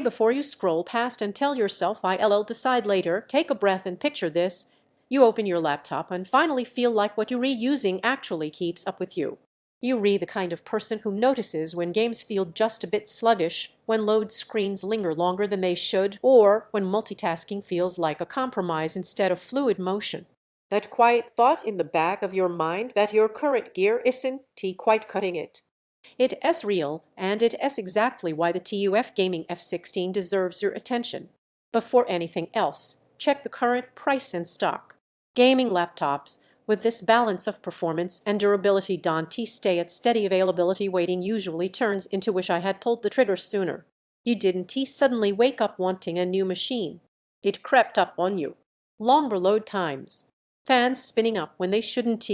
before you scroll past and tell yourself I'll decide later. Take a breath and picture this. You open your laptop and finally feel like what you're reusing actually keeps up with you. You're the kind of person who notices when games feel just a bit sluggish, when load screens linger longer than they should, or when multitasking feels like a compromise instead of fluid motion. That quiet thought in the back of your mind that your current gear isn't quite cutting it. It's real, and it's exactly why the TUF Gaming F16 deserves your attention. Before anything else, check the current price and stock. Gaming laptops with this balance of performance and durability don't stay at steady availability. Waiting usually turns into wish I had pulled the trigger sooner. You didn't suddenly wake up wanting a new machine. It crept up on you. Longer load times. Fans spinning up when they shouldn't.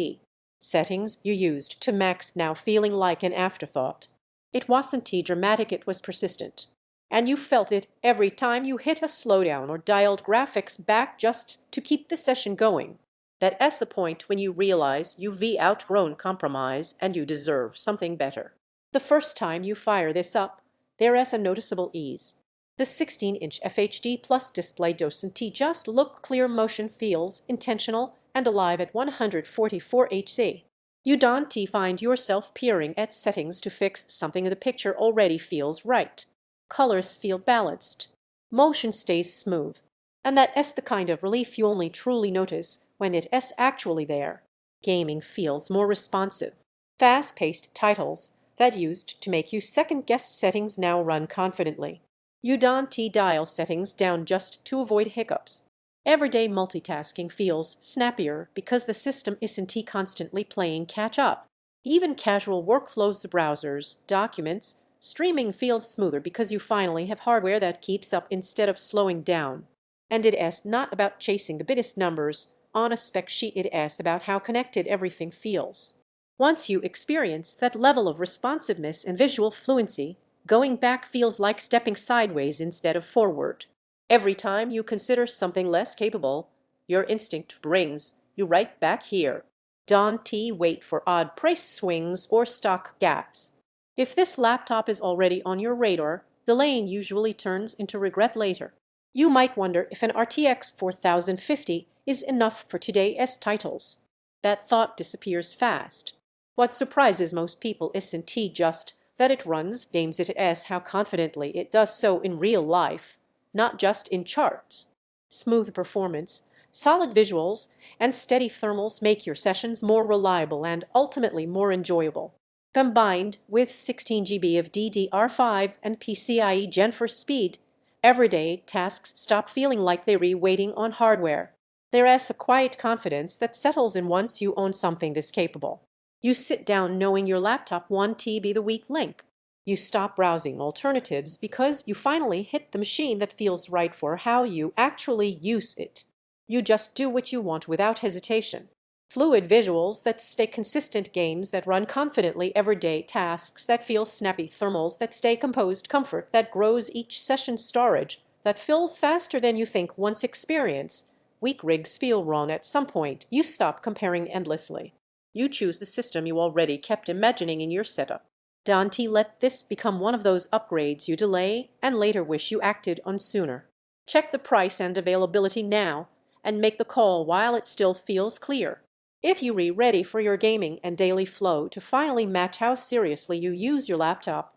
Settings you used to max now feeling like an afterthought. It wasn't dramatic, it was persistent. And you felt it every time you hit a slowdown or dialed graphics back just to keep the session going. That's the point when you realize you've outgrown compromise and you deserve something better. The first time you fire this up, there's a noticeable ease. The 16-inch FHD Plus display doesn't just look clear, motion feels intentional and alive at 144 Hz. You don't find yourself peering at settings to fix something. The picture already feels right. Colors feel balanced. Motion stays smooth. And that's the kind of relief you only truly notice when it's actually there. Gaming feels more responsive. Fast-paced titles that used to make you second-guess settings now run confidently. You don't dial settings down just to avoid hiccups. Everyday multitasking feels snappier because the system isn't constantly playing catch-up. Even casual workflows, browsers, documents, streaming feels smoother because you finally have hardware that keeps up instead of slowing down. And it's not about chasing the biggest numbers on a spec sheet, it's about how connected everything feels. Once you experience that level of responsiveness and visual fluency, going back feels like stepping sideways instead of forward. Every time you consider something less capable, your instinct brings you right back here. Don't wait for odd price swings or stock gaps. If this laptop is already on your radar, delaying usually turns into regret later. You might wonder if an RTX 4050 is enough for today's titles. That thought disappears fast. What surprises most people isn't just that it runs games, it's how confidently it does so in real life, not just in charts. Smooth performance, solid visuals, and steady thermals make your sessions more reliable and ultimately more enjoyable. Combined with 16 GB of DDR5 and PCIe Gen4 speed, everyday tasks stop feeling like they're waiting on hardware. There's a quiet confidence that settles in once you own something this capable. You sit down knowing your laptop won't be the weak link. You stop browsing alternatives because you finally hit the machine that feels right for how you actually use it. You just do what you want without hesitation. Fluid visuals that stay consistent, games that run confidently, everyday tasks that feel snappy, thermals that stay composed, comfort that grows each session, storage that fills faster than you think. Once experience, weak rigs feel wrong at some point. You stop comparing endlessly. You choose the system you already kept imagining in your setup. Don't let this become one of those upgrades you delay and later wish you acted on sooner. Check the price and availability now and make the call while it still feels clear. If you're ready for your gaming and daily flow to finally match how seriously you use your laptop,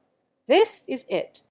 this is it.